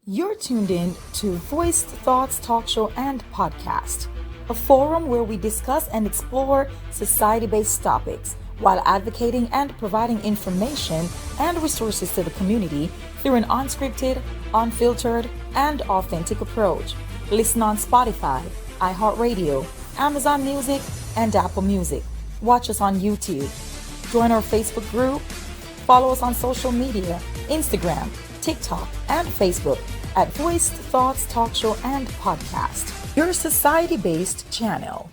You're tuned in to Voiced Thoughts Talk Show and Podcast, a forum where we discuss and explore society-based topics while advocating and providing information and resources to the community through an unscripted, unfiltered, and authentic approach. Listen on Spotify, iHeartRadio, Amazon Music, and Apple Music. Watch us on YouTube. Join our Facebook group. Follow us on social media, Instagram, TikTok, and Facebook at Voiced Thoughts Talk Show and Podcast, your society-based channel.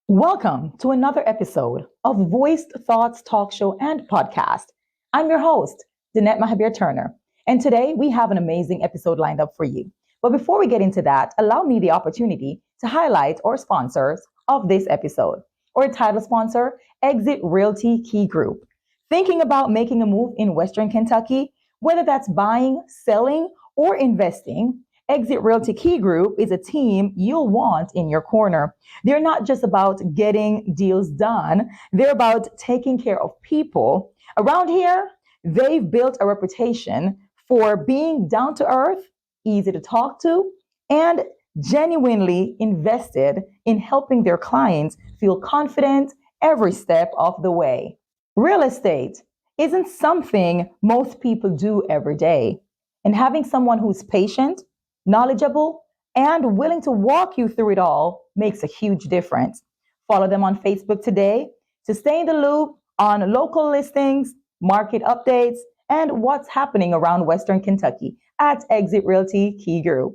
Welcome to another episode of Voiced Thoughts Talk Show and Podcast. I'm your host, Danette Mahabeer-Turner, and today we have an amazing episode lined up for you. But before we get into that, allow me the opportunity to highlight our sponsors of this episode. Our title sponsor, Exit Realty Key Group. Thinking about making a move in Western Kentucky, whether that's buying, selling, or investing, Exit Realty Key Group is a team you'll want in your corner. They're not just about getting deals done, they're about taking care of people. Around here, they've built a reputation for being down to earth, easy to talk to, and genuinely invested in helping their clients feel confident every step of the way. Real estate isn't something most people do every day, and having someone who's patient, knowledgeable, and willing to walk you through it all makes a huge difference. Follow them on Facebook today to stay in the loop on local listings, market updates, and what's happening around Western Kentucky at Exit Realty Key Group.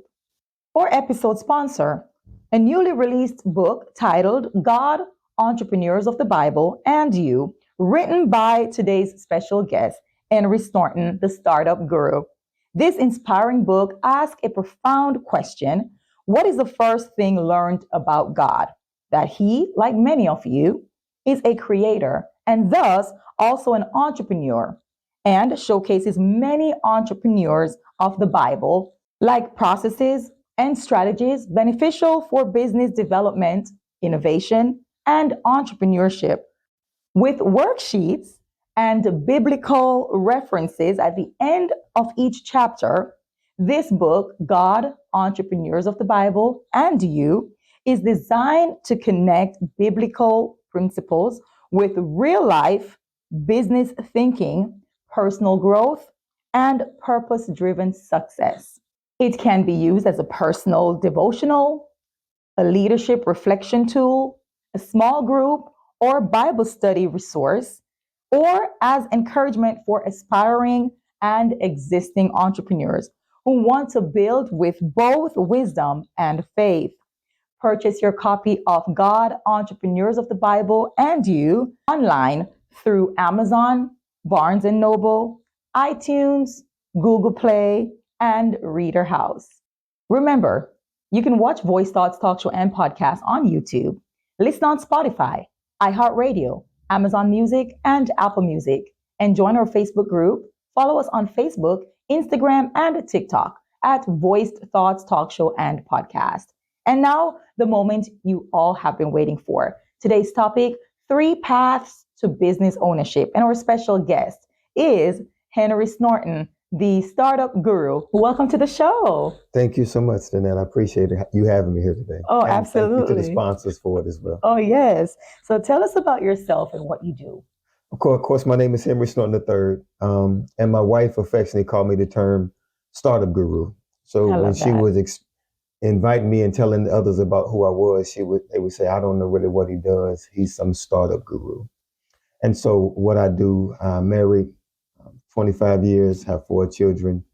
Our episode sponsor, a newly released book titled God, Entrepreneurs of the Bible, and You, written by today's special guest, Snorton, the startup guru. This inspiring book asks a profound question. What is the first thing learned about God? That he, like many of you, is a creator and thus also an entrepreneur, and showcases many entrepreneurs of the Bible, like processes and strategies beneficial for business development, innovation, and entrepreneurship. With worksheets and biblical references at the end of each chapter, this book, God, Entrepreneurs of the Bible, and You, is designed to connect biblical principles with real life business thinking, personal growth, and purpose-driven success. It can be used as a personal devotional, a leadership reflection tool, a small group, or Bible study resource, or as encouragement for aspiring and existing entrepreneurs who want to build with both wisdom and faith. Purchase your copy of God, Entrepreneurs of the Bible, and You online through Amazon, Barnes & Noble, iTunes, Google Play, and Reader House. Remember, you can watch Voice Thoughts Talk Show and Podcast on YouTube, listen on Spotify, iHeartRadio, Amazon Music, and Apple Music, and join our Facebook group. Follow us on Facebook, Instagram, and TikTok at Voiced Thoughts Talk Show and Podcast. And now, the moment you all have been waiting for. Today's topic, 3 paths to business ownership. And our special guest is Snorton, the startup guru. Welcome to the show. Thank you so much, Danette. I appreciate you having me here today. Oh, and absolutely. Thank you to the sponsors for it as well. Oh, yes. So tell us about yourself and what you do. Of course, my name is Henry Snorton III, and my wife affectionately called me the term startup guru. So when she was inviting me and telling others about who I was, they would say, I don't know really what he does. He's some startup guru. And so what I do, I'm married 25 years, have 4 children,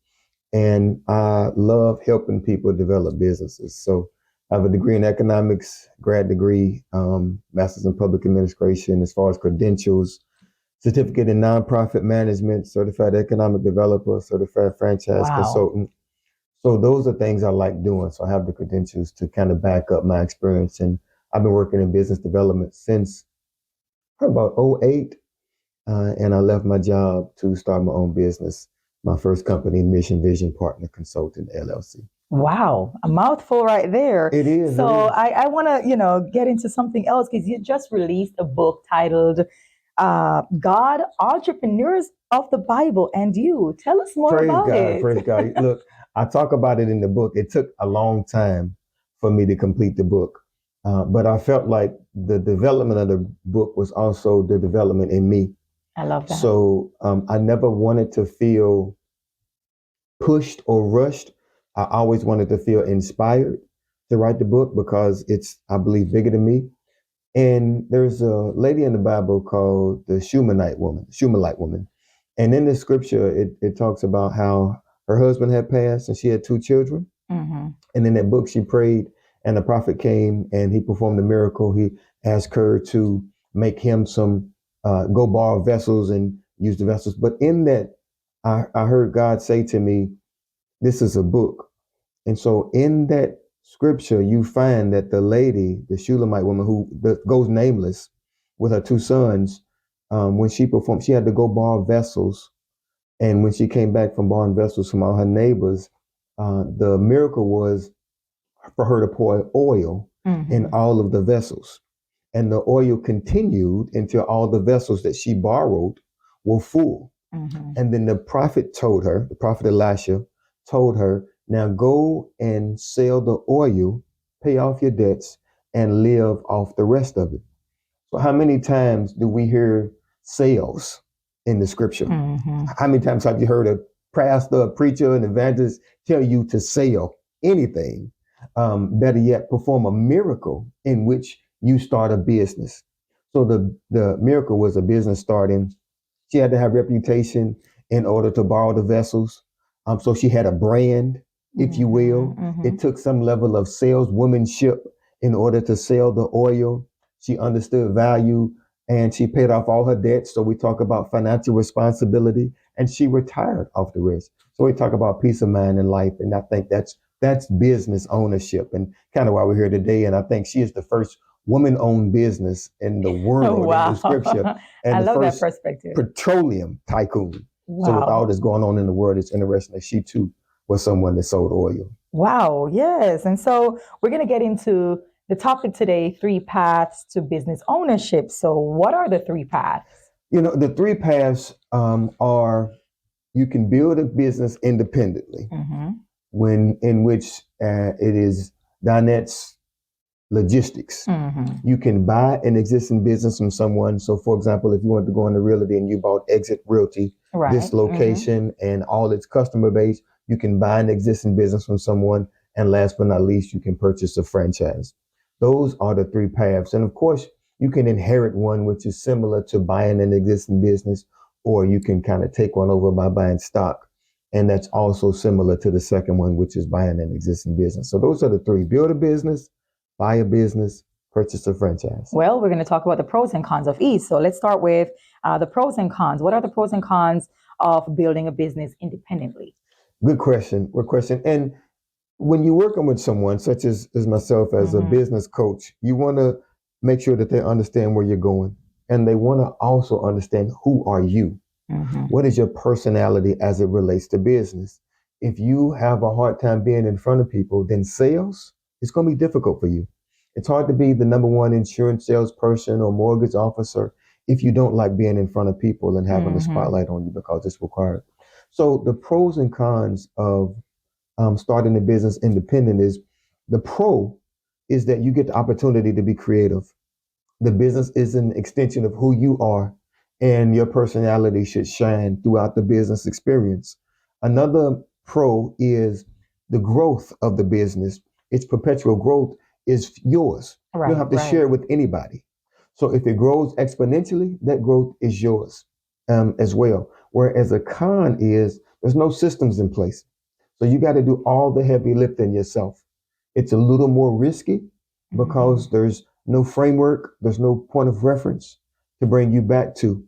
and I love helping people develop businesses. So I have a degree in economics, grad degree, master's in public administration, as far as credentials, certificate in nonprofit management, certified economic developer, certified franchise consultant. So those are things I like doing. So I have the credentials to kind of back up my experience. And I've been working in business development since about 2008. And I left my job to start my own business, my first company, Mission Vision Partner Consultant, LLC. Wow, a mouthful right there. It is. So I want to, get into something else because you just released a book titled God Entrepreneurs of the Bible and You. Tell us more Praise about God, it. praise God. Look, I talk about it in the book. It took a long time for me to complete the book, but I felt like the development of the book was also the development in me. I love that. So I never wanted to feel pushed or rushed. I always wanted to feel inspired to write the book because it's, I believe, bigger than me. And there's a lady in the Bible called the Shumanite woman. And in the scripture, it talks about how her husband had passed and she had 2 children. Mm-hmm. And in that book, she prayed and the prophet came and he performed a miracle. He asked her to make him some, go borrow vessels and use the vessels. But in that, I heard God say to me, this is a book. And so in that scripture, you find that the lady, the Shulamite woman who goes nameless with her 2 sons, when she performed, she had to go borrow vessels. And when she came back from borrowing vessels from all her neighbors, the miracle was for her to pour oil in all of the vessels. And the oil continued until all the vessels that she borrowed were full. And then the prophet told her, the prophet Elisha told her, now go and sell the oil, pay off your debts, and live off the rest of it. So how many times do we hear sales in the scripture? How many times have you heard a pastor, a preacher, an evangelist tell you to sell anything? Better yet, perform a miracle in which you start a business. So the miracle was a business starting. She had to have reputation in order to borrow the vessels. So she had a brand, if you will. It took some level of saleswomanship in order to sell the oil. She understood value and she paid off all her debts. So we talk about financial responsibility and she retired off the rest. So we talk about peace of mind in life. And I think that's business ownership and kind of why we're here today. And I think she is the first woman-owned business in the world in the scripture. And I the love first that perspective. petroleum tycoon. Wow. So with all that's going on in the world, it's interesting that she too was someone that sold oil. Wow, yes. And so we're going to get into the topic today, 3 paths to business ownership. So what are the 3 paths? You know, the 3 paths are you can build a business independently in which it is Danette's logistics. You can buy an existing business from someone. So for example, if you want to go into realty and you bought Exit Realty, this location and all its customer base, you can buy an existing business from someone. And last but not least, you can purchase a franchise. Those are the 3 paths. And of course, you can inherit one, which is similar to buying an existing business, or you can kind of take one over by buying stock. And that's also similar to the second one, which is buying an existing business. So those are the 3: build a business, buy a business, purchase a franchise. Well, we're going to talk about the pros and cons of each. So let's start with the pros and cons. What are the pros and cons of building a business independently? Good question. Good question. And when you're working with someone, such as myself as a business coach, you want to make sure that they understand where you're going. And they want to also understand, who are you? What is your personality as it relates to business? If you have a hard time being in front of people, then sales is going to be difficult for you. It's hard to be the number 1 insurance salesperson or mortgage officer if you don't like being in front of people and having the spotlight on you, because it's required. So the pros and cons of starting a business independent is, the pro is that you get the opportunity to be creative. The business is an extension of who you are, and your personality should shine throughout the business experience. Another pro is the growth of the business. Its perpetual growth is yours. You don't have to share it with anybody. So if it grows exponentially, that growth is yours as well. Whereas a con is, there's no systems in place. So you got to do all the heavy lifting yourself. It's a little more risky because there's no framework, there's no point of reference to bring you back to.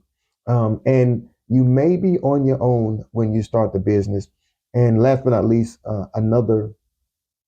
And you may be on your own when you start the business. And last but not least, another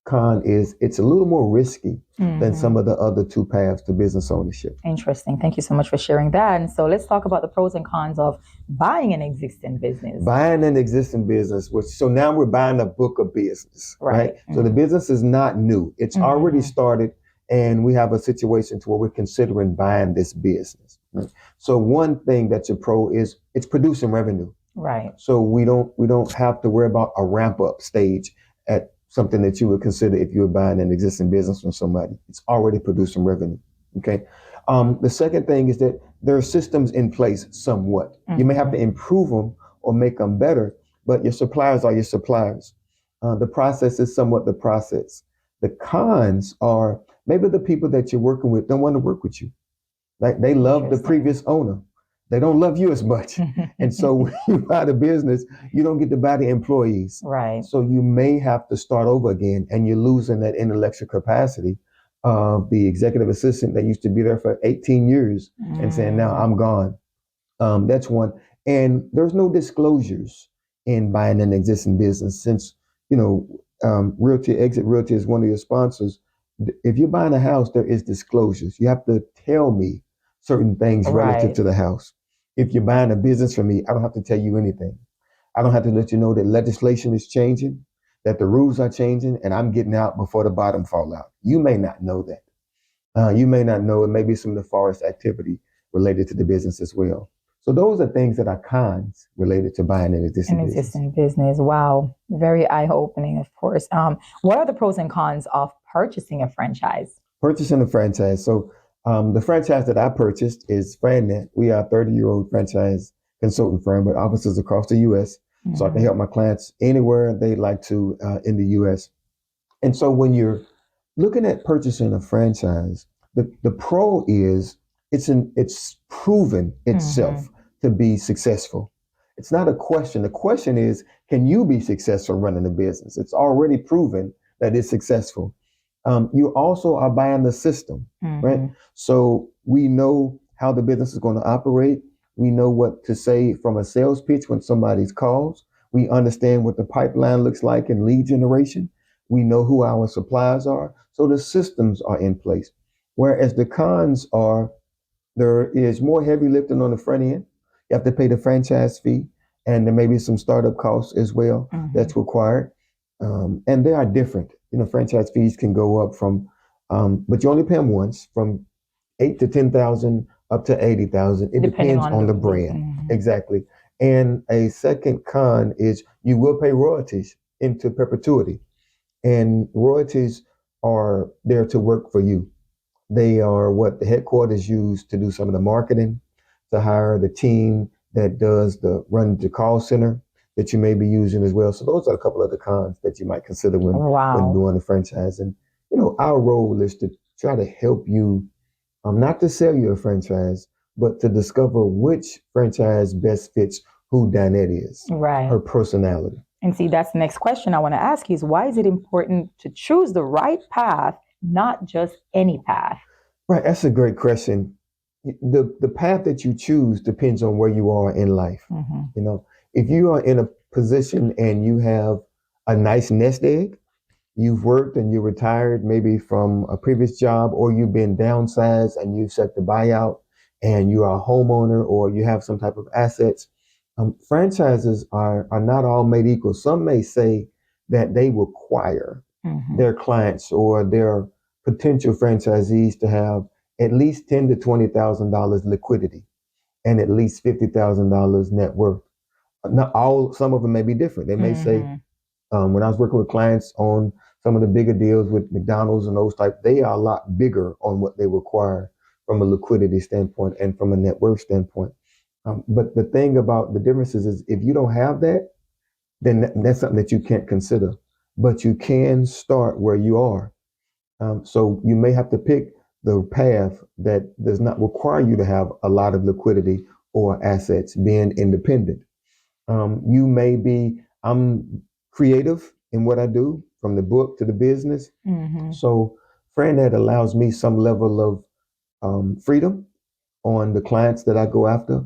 con is it's a little more risky than some of the other 2 paths to business ownership. Interesting. Thank you so much for sharing that. And so let's talk about the pros and cons of buying an existing business. Buying an existing business, so now we're buying a book of business, right? So the business is not new. It's already started, and we have a situation to where we're considering buying this business. Right? So one thing that's a pro is it's producing revenue. Right. So we don't have to worry about a ramp up stage at something that you would consider if you were buying an existing business from somebody. It's already producing revenue. Okay. The second thing is that there are systems in place somewhat. You may have to improve them or make them better, but your suppliers are your suppliers. The process is somewhat the process. The cons are maybe the people that you're working with don't want to work with you. Like they love the previous owner. They don't love you as much. And so when you buy the business, you don't get to buy the employees. Right. So you may have to start over again, and you're losing that intellectual capacity of the executive assistant that used to be there for 18 years and saying, now I'm gone. That's one. And there's no disclosures in buying an existing business since, Exit Realty is one of your sponsors. If you're buying a house, there is disclosures. You have to tell me certain things relative to the house. If you're buying a business from me, I don't have to tell you anything. I don't have to let you know that legislation is changing, that the rules are changing, and I'm getting out before the bottom fall out. You may not know that. You may not know it may be some of the forest activity related to the business as well. So those are things that are cons related to buying an existing business. Wow. Very eye-opening, of course. What are the pros and cons of purchasing a franchise? Purchasing a franchise. So the franchise that I purchased is Danette. We are a 30-year-old franchise consulting firm with offices across the U.S. So I can help my clients anywhere they'd like to in the U.S. And so when you're looking at purchasing a franchise, the pro is it's proven itself to be successful. It's not a question. The question is, can you be successful running a business? It's already proven that it's successful. You also are buying the system, right? So we know how the business is going to operate. We know what to say from a sales pitch when somebody calls. We understand what the pipeline looks like in lead generation. We know who our suppliers are. So the systems are in place. Whereas the cons are, there is more heavy lifting on the front end. You have to pay the franchise fee, and there may be some startup costs as well that's required. And they are different. Franchise fees can go up from, but you only pay them once, from $8,000 to $10,000 up to $80,000. It depends on the brand. Exactly. And a second con is you will pay royalties into perpetuity, and royalties are there to work for you. They are what the headquarters use to do some of the marketing, to hire the team that does run the call center that you may be using as well. So those are a couple of the cons that you might consider when doing a franchise. And, our role is to try to help you, not to sell you a franchise, but to discover which franchise best fits who Danette is, her personality. And see, that's the next question I want to ask you is, why is it important to choose the right path, not just any path? Right. That's a great question. The path that you choose depends on where you are in life. If you are in a position and you have a nice nest egg, you've worked and you're retired maybe from a previous job, or you've been downsized and you've set the buyout and you are a homeowner or you have some type of assets, franchises are not all made equal. Some may say that they require their clients or their potential franchisees to have at least $10,000 to $20,000 liquidity and at least $50,000 net worth. Not all, some of them may be different. They may say, when I was working with clients on some of the bigger deals with McDonald's and those type, they are a lot bigger on what they require from a liquidity standpoint and from a net worth standpoint. But the thing about the differences is if you don't have that, then that's something that you can't consider. But you can start where you are. So you may have to pick the path that does not require you to have a lot of liquidity or assets, being independent. You may be, I'm creative in what I do, from the book to the business. So Danette allows me some level of freedom on the clients that I go after.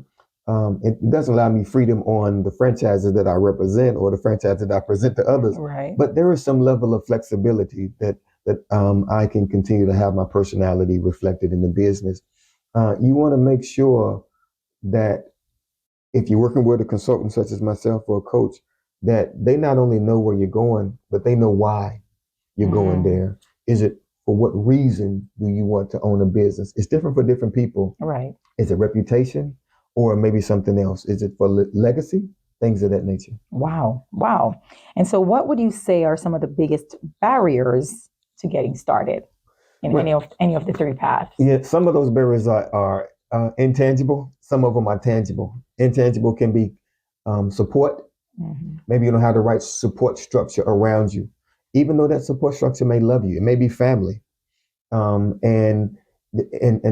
It doesn't allow me freedom on the franchises that I represent or the franchises that I present to others. But there is some level of flexibility that I can continue to have my personality reflected in the business. You want to make sure that if you're working with a consultant such as myself or a coach, that they not only know where you're going, but they know why you're going there. Is it for what reason do you want to own a business? It's different for different people. Is it reputation? Or maybe something else? Is it for legacy? Things of that nature. Wow. Wow. And so what would you say are some of the biggest barriers to getting started in any of the three paths? Yeah, some of those barriers are intangible. Some of them are tangible. Intangible can be support. Mm-hmm. Maybe you don't have the right support structure around you, even though that support structure may love you. It may be family, and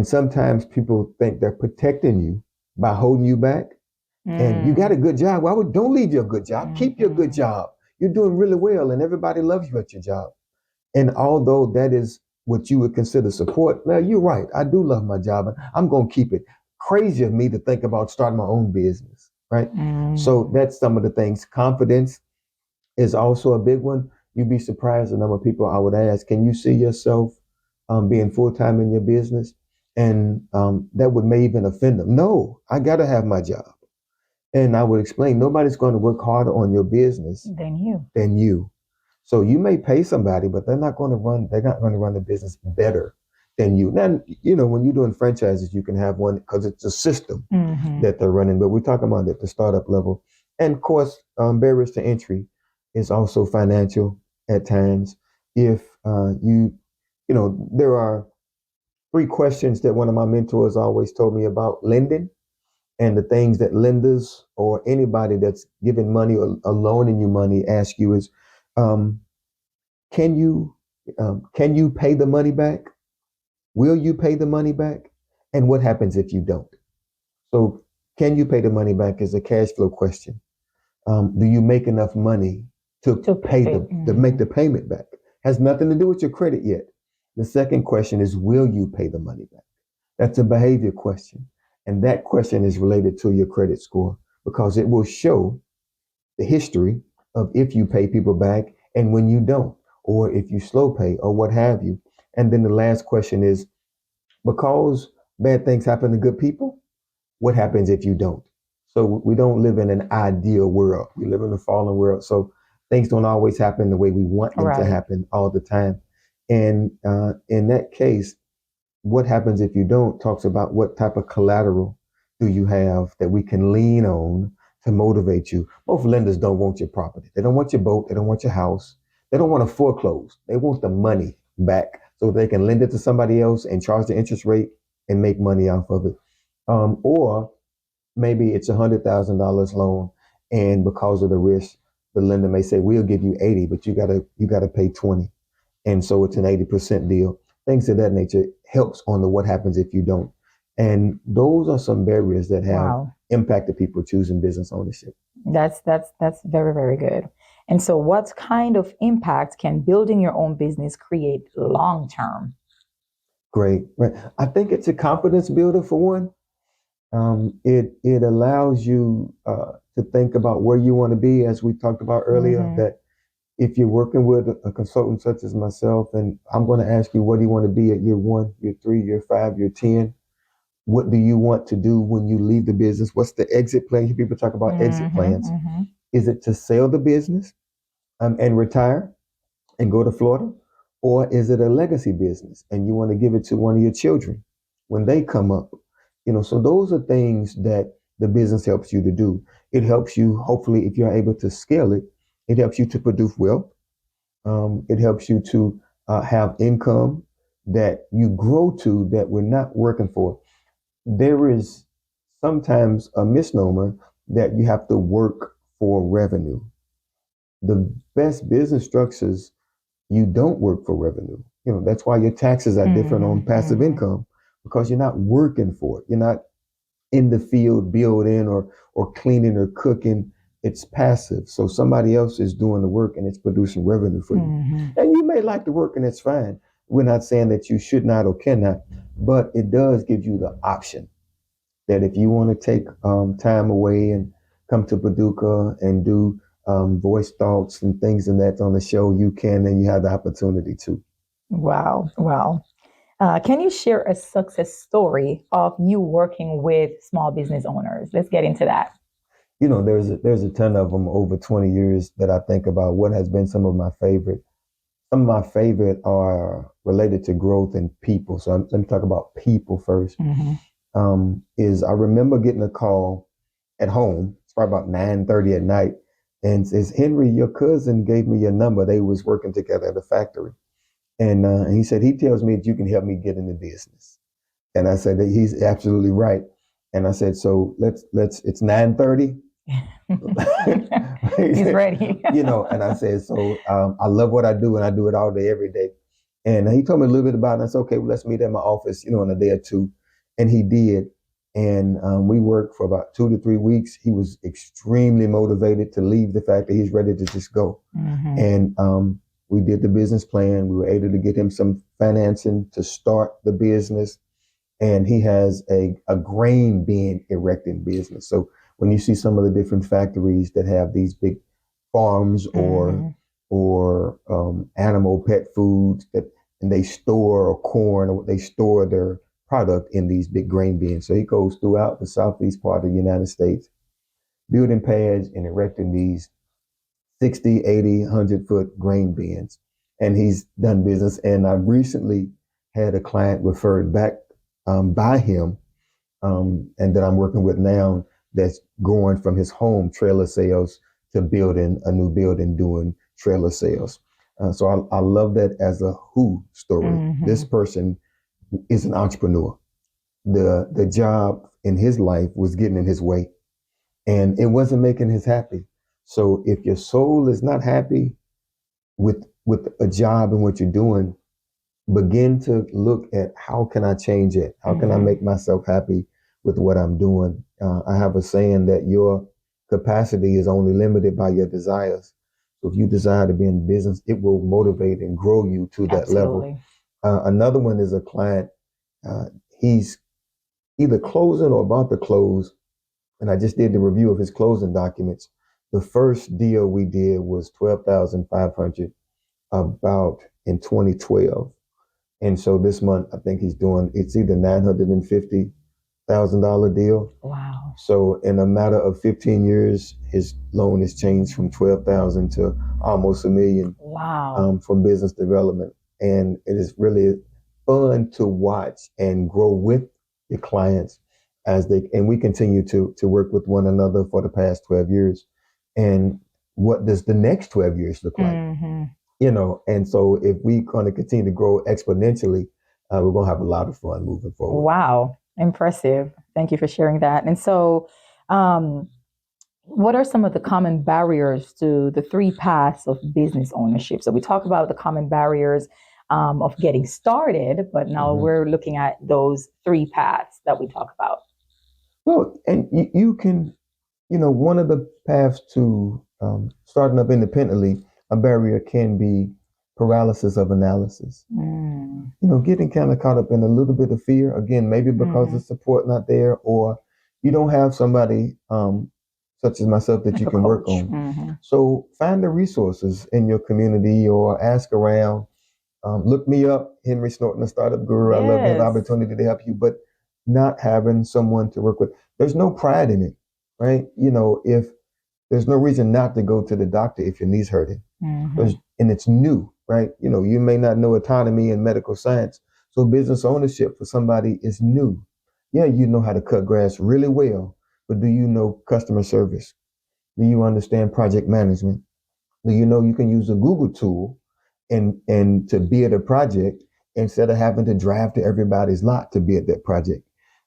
sometimes people think they're protecting you by holding you back. And you got a good job. Don't leave your good job. Keep your good job. You're doing really well, and everybody loves you at your job. And although that is what you would consider support, well, you're right. I do love my job, and I'm going to keep it. Crazy of me to think about starting my own business, right? So that's some of the things. Confidence is also a big one. You'd be surprised the number of people I would ask, can you see yourself being full-time in your business? And that would may even offend them. No, I got to have my job. And I would explain, nobody's going to work harder on your business than you. So you may pay somebody, but they're not going to run the business better than you. Now, when you're doing franchises, you can have one because it's a system that they're running, but we're talking about at the startup level. And of course, barriers to entry is also financial at times. If there are 3 questions that one of my mentors always told me about lending. And the things that lenders or anybody that's giving money or loaning you money ask you is, can you pay the money back? Will you pay the money back? And what happens if you don't? So can you pay the money back is a cash flow question. Do you make enough money to make the payment back? Has nothing to do with your credit yet. The second question is, will you pay the money back? That's a behavior question. And that question is related to your credit score because it will show the history of if you pay people back and when you don't, or if you slow pay or what have you. And then the last question is, because bad things happen to good people, what happens if you don't? So we don't live in an ideal world. We live in a fallen world. So things don't always happen the way we want them to happen all the time. And in that case, what happens if you don't talks about what type of collateral do you have that we can lean on to motivate you. Both lenders don't want your property. They don't want your boat. They don't want your house. They don't want to foreclose. They want the money back so they can lend it to somebody else and charge the interest rate and make money off of it. Or maybe it's $100,000 loan, and because of the risk, the lender may say, we'll give you 80, but you gotta pay 20. And so it's an 80% deal. Things of that nature helps on the what happens if you don't. And those are some barriers that have impacted people choosing business ownership. That's very, very good. And so what kind of impact can building your own business create long term? Great. I think it's a confidence builder for one. It allows you to think about where you want to be, as we talked about earlier, that if you're working with a consultant such as myself, and I'm going to ask you, what do you want to be at year 1, year 3, year 5, year 10? What do you want to do when you leave the business? What's the exit plan? People talk about exit plans. Is it to sell the business and retire and go to Florida? Or is it a legacy business and you want to give it to one of your children when they come up? So those are things that the business helps you to do. It helps you, hopefully, if you're able to scale it, it helps you to produce wealth. It helps you to have income that you grow to that we're not working for. There is sometimes a misnomer that you have to work for revenue. The best business structures, you don't work for revenue. That's why your taxes are different on passive income, because you're not working for it. You're not in the field building or cleaning or cooking. It's passive. So somebody else is doing the work and it's producing revenue for you. And you may like the work and it's fine. We're not saying that you should not or cannot, but it does give you the option that if you want to take time away and come to Paducah and do voice thoughts and things and that on the show, you can, and you have the opportunity to. Wow. Can you share a success story of you working with small business owners? Let's get into that. There's a ton of them over 20 years that I think about. What has been some of my favorite? Some of my favorite are related to growth and people. So let me talk about people first. is I remember getting a call at home. It's probably about 9:30 at night, and says, "Henry, your cousin gave me your number. They was working together at a factory, and he said he tells me that you can help me get into business." And I said that he's absolutely right. And I said, so let's. It's 9:30. He's ready. And I said, so I love what I do, and I do it all day, every day. And he told me a little bit about it. And I said, okay, well, let's meet at my office, in a day or two. And he did. And we worked for about 2 to 3 weeks. He was extremely motivated to leave the factory. He's ready to just go. Mm-hmm. And we did the business plan. We were able to get him some financing to start the business. And he has a grain bin erecting business. So when you see some of the different factories that have these big farms or animal pet foods and they store corn, or they store their product in these big grain bins. So he goes throughout the southeast part of the United States, building pads and erecting these 60, 80, 100-foot grain bins. And he's done business. And I recently had a client referred back by him, and that I'm working with now, that's going from his home trailer sales to building a new building doing trailer sales. So I love that as a who story. Mm-hmm. This person is an entrepreneur. The job in his life was getting in his way, and it wasn't making him happy. So if your soul is not happy with a job and what you're doing, begin to look at how can I change it? How can I make myself happy with what I'm doing? I have a saying that your capacity is only limited by your desires. So if you desire to be in business, it will motivate and grow you to that level. Another one is a client. He's either closing or about to close. And I just did the review of his closing documents. The first deal we did was $12,500 about in 2012. And so this month, I think it's either $950,000 deal. Wow. So in a matter of 15 years, his loan has changed from 12,000 to almost $1 million. Wow. From business development. And it is really fun to watch and grow with your clients and we continue to work with one another for the past 12 years. And what does the next 12 years look like? Mm-hmm. And so if we're going to continue to grow exponentially, we're going to have a lot of fun moving forward. Wow. Impressive. Thank you for sharing that. And so what are some of the common barriers to the 3 paths of business ownership? So we talk about the common barriers of getting started, but now we're looking at those 3 paths that we talk about. Well, and you can, one of the paths to starting up independently, a barrier can be paralysis of analysis. Getting kind of caught up in a little bit of fear. Again, maybe because the support not there, or you don't have somebody such as myself that you can work on. Mm-hmm. So find the resources in your community or ask around. Look me up, Henry Snorton, the Startup Guru. Yes. I love the opportunity to help you, but not having someone to work with. There's no pride in it, right? If there's no reason not to go to the doctor if your knee's hurting. Mm-hmm. And it's new, right? You may not know autonomy and medical science. So business ownership for somebody is new. Yeah, you know how to cut grass really well, but do you know customer service? Do you understand project management? Do you know you can use a Google tool and to bid a project instead of having to drive to everybody's lot to bid that project?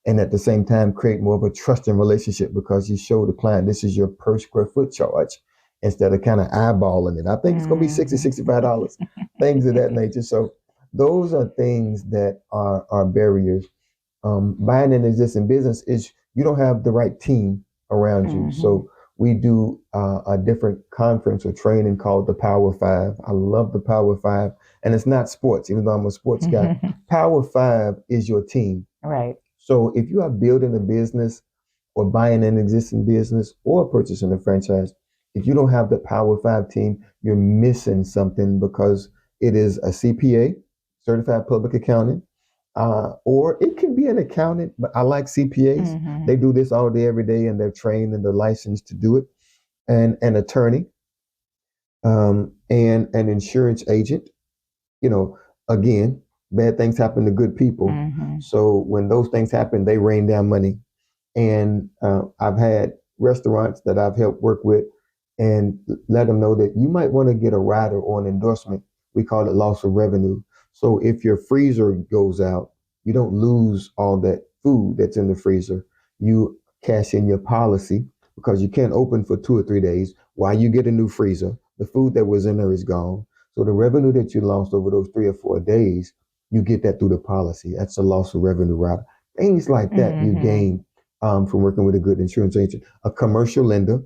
And at the same time, create more of a trusting relationship because you show the client this is your per square foot charge instead of kind of eyeballing it. I think it's going to be $60, $65, things of that nature. So those are things that are barriers. Buying an existing business is you don't have the right team around you. So we do a different conference or training called the Power 5. I love the Power 5. And it's not sports, even though I'm a sports guy. Power 5 is your team. Right. So if you are building a business or buying an existing business or purchasing a franchise, if you don't have the Power 5 team, you're missing something because it is a CPA, certified public accountant, or it can be an accountant, but I like CPAs. They do this all day, every day, and they're trained and they're licensed to do it. And an attorney, and an insurance agent, again, bad things happen to good people. Mm-hmm. So when those things happen, they rain down money. And I've had restaurants that I've helped work with and let them know that you might want to get a rider or an endorsement. We call it loss of revenue. So if your freezer goes out, you don't lose all that food that's in the freezer. You cash in your policy because you can't open for 2 or 3 days while you get a new freezer. The food that was in there is gone. So the revenue that you lost over those 3 or 4 days, you get that through the policy. That's a loss of revenue rider. Things like that you gain from working with a good insurance agent. A commercial lender,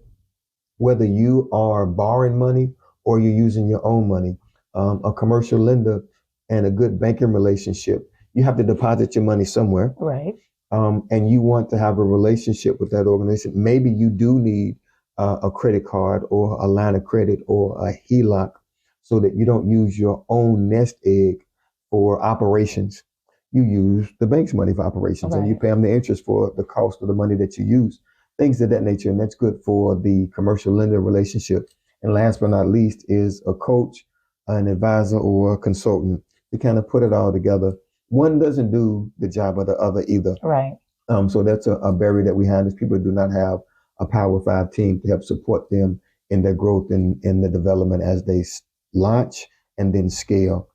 whether you are borrowing money or you're using your own money, a commercial lender and a good banking relationship, you have to deposit your money somewhere. Right. And you want to have a relationship with that organization. Maybe you do need a credit card or a line of credit or a HELOC so that you don't use your own nest egg for operations. You use the bank's money for operations, and you pay them the interest for the cost of the money that you use, things of that nature. And that's good for the commercial lender relationship. And last but not least is a coach, an advisor, or a consultant to kind of put it all together. One doesn't do the job of the other either. Right. So that's a barrier that we have is people do not have a Power 5 team to help support them in their growth and in the development as they launch and then scale.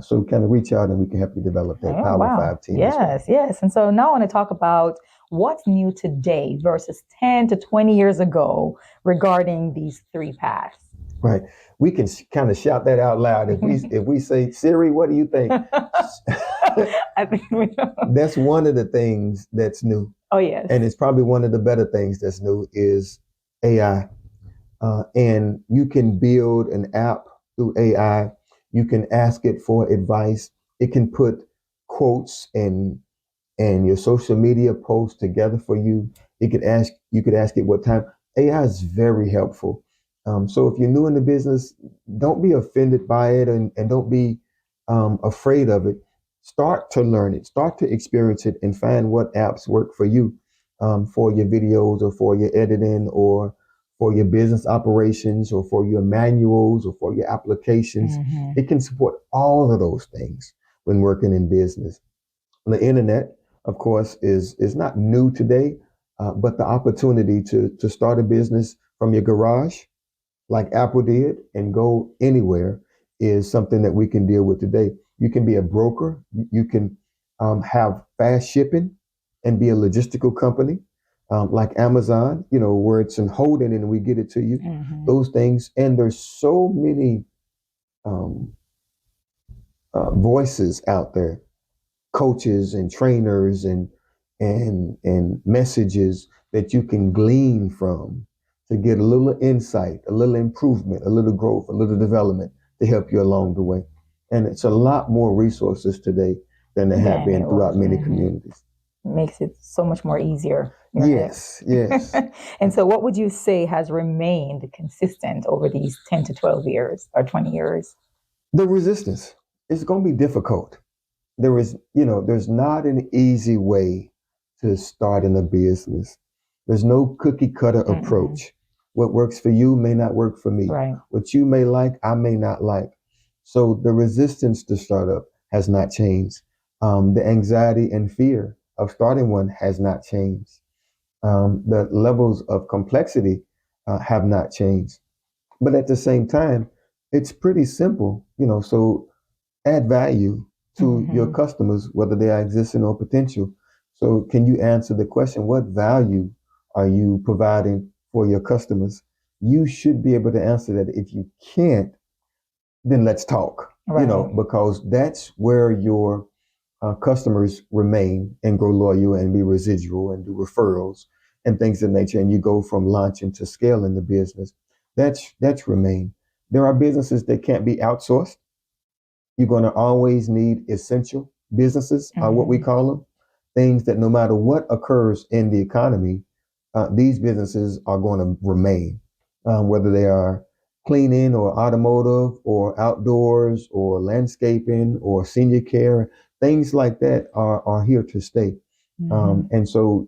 So kind of reach out and we can help you develop that Power 5 team. Yes. And so now I want to talk about what's new today versus 10 to 20 years ago regarding these 3 paths. Right. We can kind of shout that out loud. If we say, Siri, what do you think? I think we know. That's one of the things that's new. Oh, yes. And it's probably one of the better things that's new is AI. And you can build an app through AI. You can ask it for advice. It can put quotes and your social media posts together for you. You could ask it what time. AI is very helpful. So if you're new in the business, don't be offended by it and don't be afraid of it. Start to learn it, start to experience it and find what apps work for you for your videos or for your editing or for your business operations or for your manuals or for your applications. It can support all of those things when working in business. The internet, of course, is not new today, but the opportunity to start a business from your garage, like Apple did, and go anywhere is something that we can deal with today. You can be a broker. You can have fast shipping and be a logistical company like Amazon, where it's in holding and we get it to you. Those things. And there's so many voices out there, coaches and trainers and messages that you can glean from to get a little insight, a little improvement, a little growth, a little development to help you along the way. And it's a lot more resources today than there have been throughout many communities. Makes it so much more easier. Yes. And so what would you say has remained consistent over these 10 to 12 years or 20 years? The resistance. It's going to be difficult. There's not an easy way to start in a business. There's no cookie cutter approach. What works for you may not work for me. Right. What you may like, I may not like. So the resistance to startup has not changed. The anxiety and fear of starting one has not changed. The levels of complexity have not changed. But at the same time, it's pretty simple, so add value to your customers, whether they are existing or potential. So can you answer the question, what value are you providing for your customers? You should be able to answer that. If you can't, then let's talk, because that's where your customers remain and grow loyal and be residual and do referrals and things of nature. And you go from launching to scaling the business. That's remain. There are businesses that can't be outsourced. You're going to always need essential businesses, what we call them, things that no matter what occurs in the economy, these businesses are going to remain, whether they are cleaning or automotive or outdoors or landscaping or senior care, things like that are here to stay. And so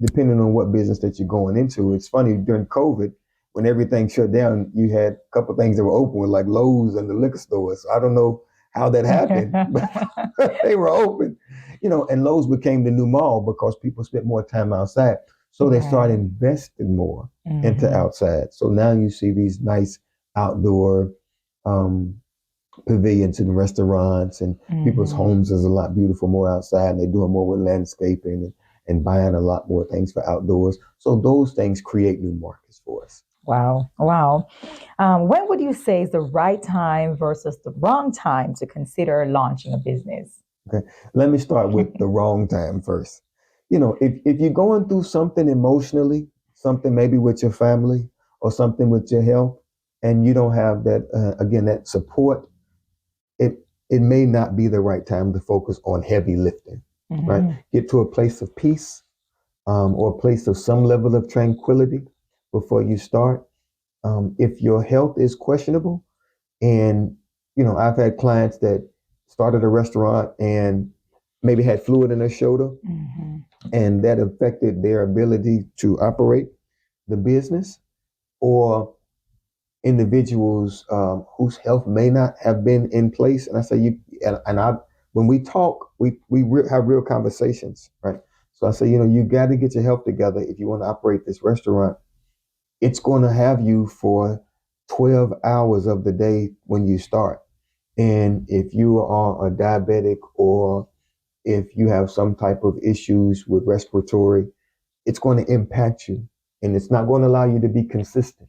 depending on what business that you're going into, it's funny, during COVID, when everything shut down, you had a couple of things that were open with like Lowe's and the liquor stores. I don't know how that happened. But they were open, and Lowe's became the new mall because people spent more time outside. So they started investing more into outside. So now you see these nice outdoor pavilions and restaurants, and people's homes is a lot beautiful more outside, and they're doing more with landscaping and buying a lot more things for outdoors. So those things create new markets for us. Wow. Wow. When would you say is the right time versus the wrong time to consider launching a business? Okay. Let me start with the wrong time first. If you're going through something emotionally, something maybe with your family or something with your health, and you don't have that, again, that support, it may not be the right time to focus on heavy lifting, right? Get to a place of peace, or a place of some level of tranquility before you start. If your health is questionable, and I've had clients that started a restaurant and maybe had fluid in their shoulder, and that affected their ability to operate the business, or individuals whose health may not have been in place. And I say, when we talk, we have real conversations, right? So I say, you got to get your health together if you want to operate this restaurant. It's going to have you for 12 hours of the day when you start. And if you are a diabetic, or if you have some type of issues with respiratory, it's going to impact you, and it's not going to allow you to be consistent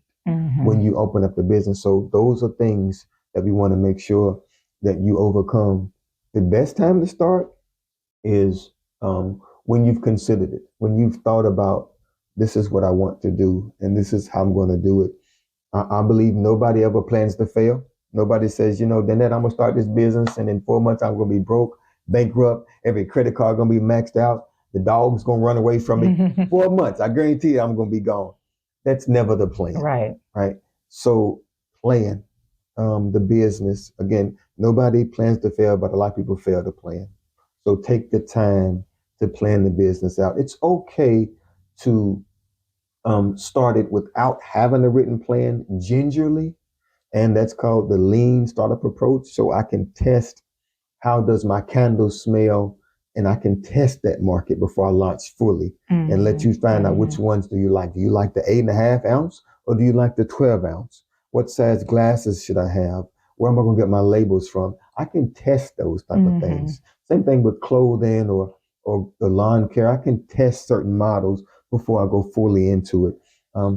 when you open up the business. So those are things that we want to make sure that you overcome. The best time to start is when you've considered it, when you've thought about, this is what I want to do, and this is how I'm going to do it. I believe nobody ever plans to fail. Nobody says, Danette, I'm going to start this business, and in 4 months I'm going to be broke, bankrupt, every credit card going to be maxed out, the dog's going to run away from me. 4 months, I guarantee you I'm going to be gone. That's never the plan. Right. So plan the business. Again, nobody plans to fail, but a lot of people fail to plan. So take the time to plan the business out. It's okay to start it without having a written plan, gingerly. And that's called the lean startup approach. So I can test, how does my candle smell? And I can test that market before I launch fully, and let you find out which ones do you like. Do you like the 8.5 ounce, or do you like the 12 ounce? What size glasses should I have? Where am I going to get my labels from? I can test those type of things. Same thing with clothing or the lawn care. I can test certain models before I go fully into it.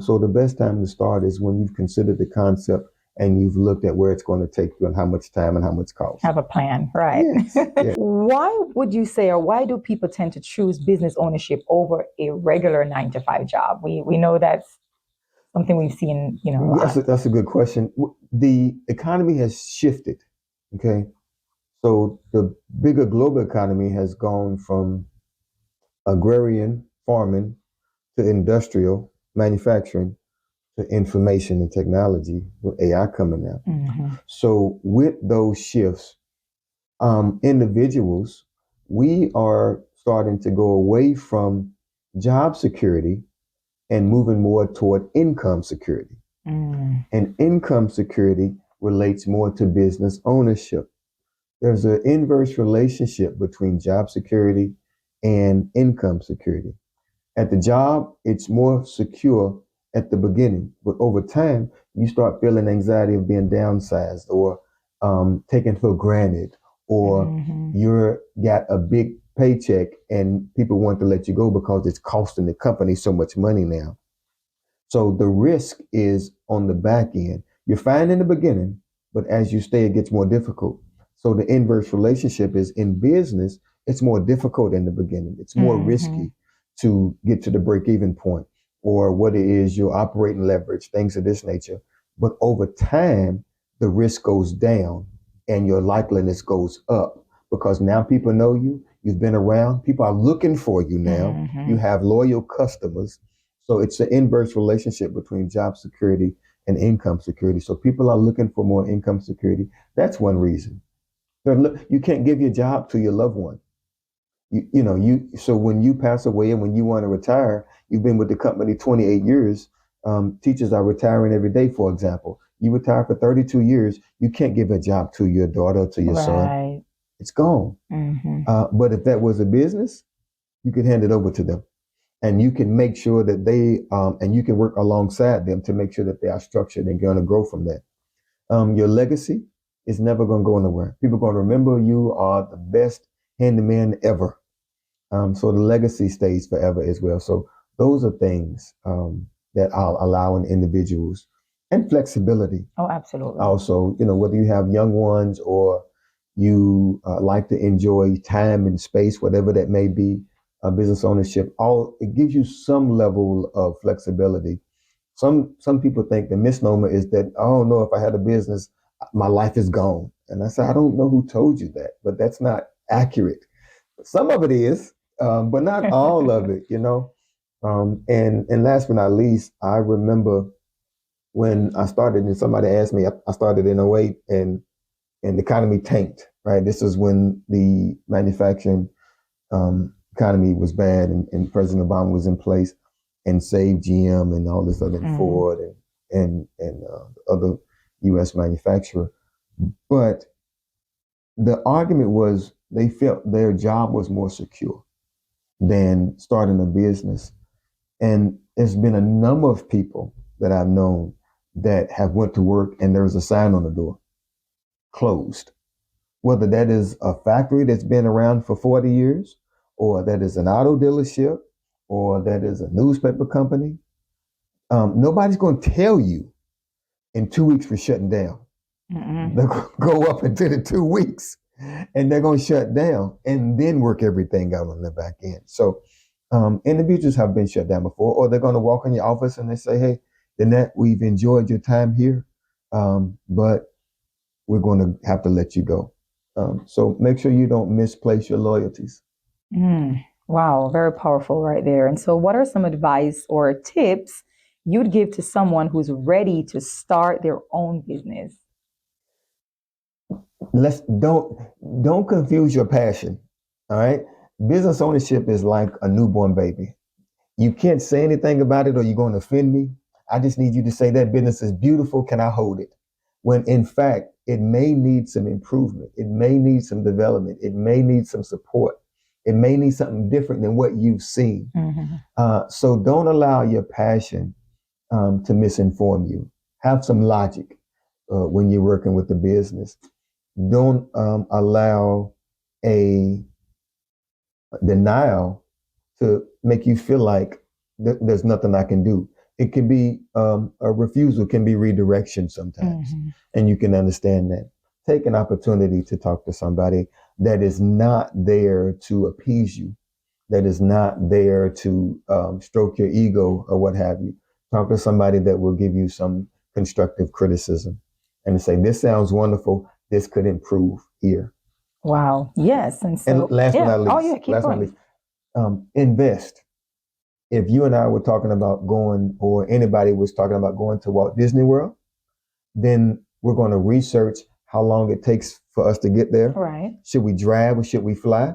So the best time to start is when you've considered the concept and you've looked at where it's going to take you and how much time and how much cost. Have a plan, right? Yes. Yeah. Why would you say, or why do people tend to choose business ownership over a regular 9-to-5 job? We know that's something we've seen, a lot. That's a good question. The economy has shifted, okay? So the bigger global economy has gone from agrarian farming to industrial manufacturing to information and technology, with AI coming out. So with those shifts, individuals, we are starting to go away from job security and moving more toward income security. And income security relates more to business ownership. There's an inverse relationship between job security and income security. At the job, it's more secure at the beginning, but over time, you start feeling anxiety of being downsized or taken for granted, or you're got a big paycheck and people want to let you go because it's costing the company so much money now. So the risk is on the back end. You're fine in the beginning, but as you stay, it gets more difficult. So the inverse relationship is, in business, it's more difficult in the beginning. It's more risky to get to the break-even point, or what it is, your operating leverage, things of this nature. But over time, the risk goes down and your likeliness goes up, because now people know you, you've been around, people are looking for you now, you have loyal customers. So it's an inverse relationship between job security and income security. So people are looking for more income security. That's one reason. You can't give your job to your loved one. So when you pass away and when you want to retire, you've been with the company 28 years. Teachers are retiring every day, for example. You retire for 32 years. You can't give a job to your daughter or to your son. It's gone. But if that was a business, you could hand it over to them. And you can make sure that they, and you can work alongside them to make sure that they are structured and going to grow from that. Your legacy is never going to go anywhere. People are going to remember you are the best handyman ever. So the legacy stays forever as well. So those are things that I'll allow in individuals, and flexibility. Oh, absolutely. Also, whether you have young ones or you like to enjoy time and space, whatever that may be, business ownership, it gives you some level of flexibility. Some people think the misnomer is that, oh no, if I had a business, my life is gone. And I say, I don't know who told you that, but that's not accurate. Some of it is, but not all of it, And last but not least, I remember when I started, and somebody asked me, I started in '08 and the economy tanked, right? This is when the manufacturing economy was bad and President Obama was in place and saved GM and all this other Ford and other U.S. manufacturer. But the argument was they felt their job was more secure than starting a business. And there's been a number of people that I've known that have went to work and there's a sign on the door, closed. Whether that is a factory that's been around for 40 years, or that is an auto dealership, or that is a newspaper company, nobody's going to tell you in 2 weeks we're shutting down. They're going to go up into the 2 weeks and they're going to shut down and then work everything out on the back end. So individuals have been shut down before, or they're going to walk in your office and they say, hey, Danette, we've enjoyed your time here, but we're going to have to let you go. So make sure you don't misplace your loyalties. Wow, very powerful right there. And so what are some advice or tips you'd give to someone who's ready to start their own business? Don't confuse your passion. All right. Business ownership is like a newborn baby. You can't say anything about it or you're going to offend me. I just need you to say that business is beautiful. Can I hold it? When in fact, it may need some improvement. It may need some development. It may need some support. It may need something different than what you've seen. So don't allow your passion to misinform you. Have some logic when you're working with the business. Don't allow a denial to make you feel like there's nothing I can do. It can be a refusal, can be redirection sometimes, and you can understand that. Take an opportunity to talk to somebody that is not there to appease you, that is not there to stroke your ego or what have you. Talk to somebody that will give you some constructive criticism and say, this sounds wonderful. This could improve here. Wow. Yes. And so, last but not least, invest. If you and I were talking about going, or anybody was talking about going to Walt Disney World, then we're going to research how long it takes for us to get there. Right. Should we drive or should we fly?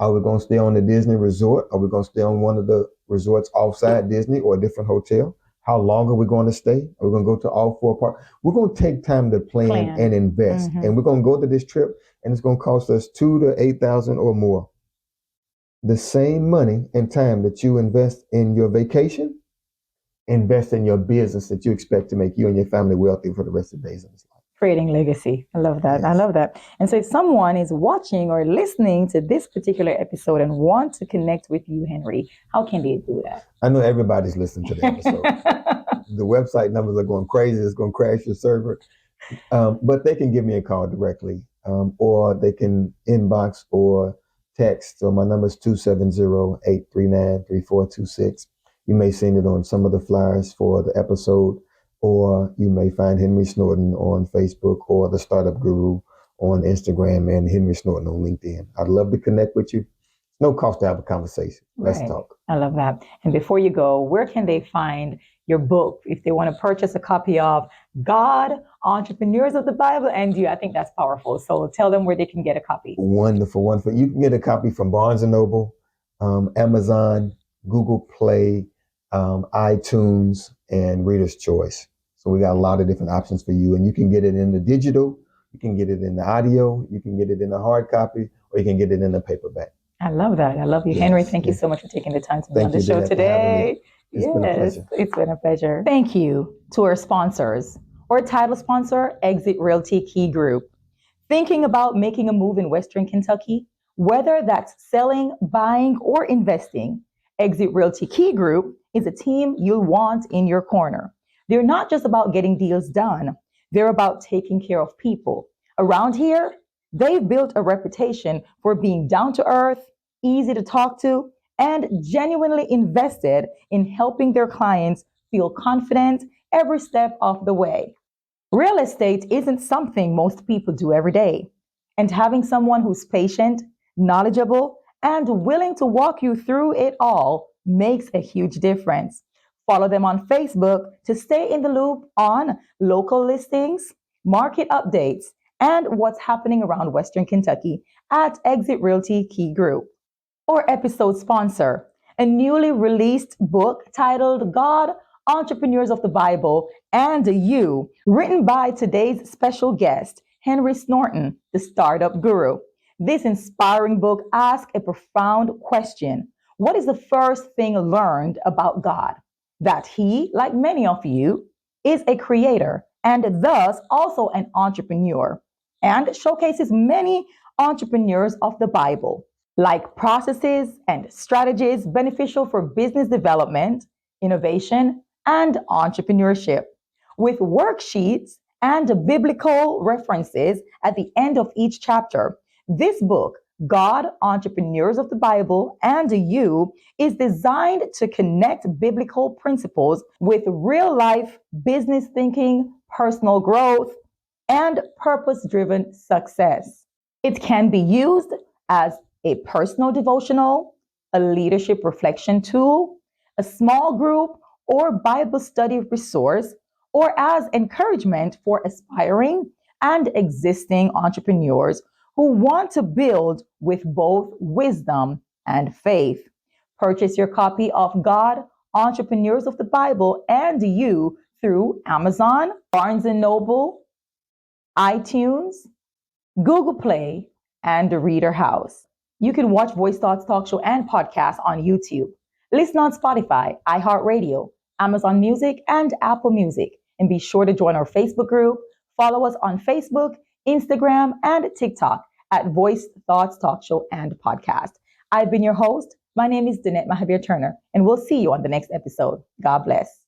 Are we going to stay on the Disney resort? Are we going to stay on one of the resorts outside Disney or a different hotel? How long are we going to stay? Are we going to go to all 4 parks? We're going to take time to plan and invest. And we're going to go to this trip and it's going to cost us $2,000 to $8,000 or more. The same money and time that you invest in your vacation, invest in your business that you expect to make you and your family wealthy for the rest of the days of this life. Creating legacy. I love that. Yes. I love that. And so if someone is watching or listening to this particular episode and want to connect with you, Henry, how can they do that? I know everybody's listening to the episode. The website numbers are going crazy. It's going to crash your server. But they can give me a call directly, or they can inbox or text. So my number is 270-839-3426. You may send it on some of the flyers for the episode, or you may find Henry Snorton on Facebook or the Startup Guru on Instagram and Henry Snorton on LinkedIn. I'd love to connect with you. No cost to have a conversation. Let's talk. I love that. And before you go, where can they find your book if they want to purchase a copy of God, Entrepreneurs of the Bible, and You? I think that's powerful. So tell them where they can get a copy. Wonderful, wonderful. You can get a copy from Barnes & Noble, Amazon, Google Play, iTunes, and Reader's Choice. So we got a lot of different options for you, and you can get it in the digital, you can get it in the audio, you can get it in the hard copy, or you can get it in the paperback. I love that. I love you, Yes, Henry. Thank you yes. so much for taking the time to be Thank on the you, show Danette, for having me. today. It's been a pleasure. It's been a pleasure. Thank you to our sponsors. Our title sponsor, Exit Realty Key Group. Thinking about making a move in Western Kentucky? Whether that's selling, buying, or investing, Exit Realty Key Group is a team you'll want in your corner. They're not just about getting deals done, they're about taking care of people. Around here, they've built a reputation for being down to earth, easy to talk to, and genuinely invested in helping their clients feel confident every step of the way. Real estate isn't something most people do every day, and having someone who's patient, knowledgeable, and willing to walk you through it all makes a huge difference. Follow them on Facebook to stay in the loop on local listings, market updates, and what's happening around Western Kentucky at Exit Realty Key Group. Or episode sponsor, a newly released book titled God, Entrepreneurs of the Bible, and You, written by today's special guest, Henry Snorton, the startup guru. This inspiring book asks a profound question. What is the first thing learned about God? That He, like many of you, is a creator and thus also an entrepreneur, and showcases many entrepreneurs of the Bible, like processes and strategies beneficial for business development, innovation, and entrepreneurship, with worksheets and biblical references at the end of each chapter. This book, God, Entrepreneurs of the Bible, and You, is designed to connect biblical principles with real life business thinking, personal growth, and purpose driven success. It can be used as a personal devotional, a leadership reflection tool, a small group or Bible study resource, or as encouragement for aspiring and existing entrepreneurs who want to build with both wisdom and faith. Purchase your copy of God, Entrepreneurs of the Bible, and You through Amazon, Barnes& and Noble, iTunes, Google Play, and the Reader House. You can watch Voice Thoughts Talk Show and podcast on YouTube. Listen on Spotify, iHeartRadio, Amazon Music, and Apple Music. And be sure to join our Facebook group. Follow us on Facebook, Instagram, and TikTok at Voice Thoughts Talk Show and Podcast. I've been your host. My name is Danette Mahabeer-Turner, and we'll see you on the next episode. God bless.